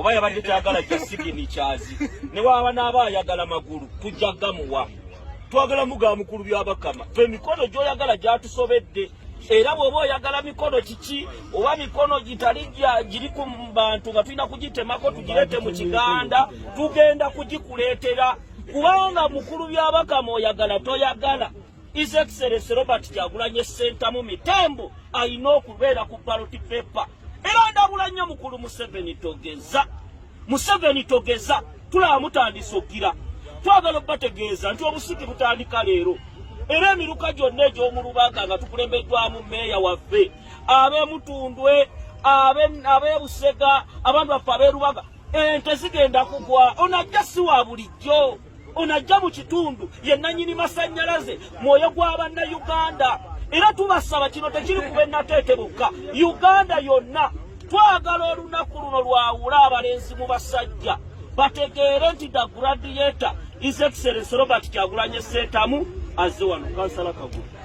oba yabadde tayagala jasigini kyazi ne waba n'aba ayagala magulu tujja gamuwa twagala muga mukulu by'abakama fe mikono gy'oyagala gyatusobedde era bw'oba oyagala mikono kiki oba mikono gitali giri ku bantu nga tulina kugitemako tugirete mu kiganda tugenda kugikuleetera kubanga mukulu by'abakama oyagala toyagala His Excellency Robert Kyagulanyi Ssentamu Mitembo alina okubeera ku ballot paper era ndabula nnyo mukulu Museveni togeza tulaba mutandise okira twagala okubategeeza nti obusiki butandika leero era emiruka gyonna egy'omu Lubanga nga tukulembeddwamu meeya waffe ab'Emutundwe ab'Ebusega abantu baffe ab'Erubaga ente zigenda kugwa onajja si wa bulijjo onajja mu kitundu ye nannyini masannyalaze mwoyo gw'Abannayuganda era tubasaba kino tekiri kuba ennateete bokka Uganda yonna twagala olunaku luno lwawula abalenzi mu basajja bategeere nti the graduator His Excellency Robert Kyagulanyi Ssentamu azze wano kansala Kagulu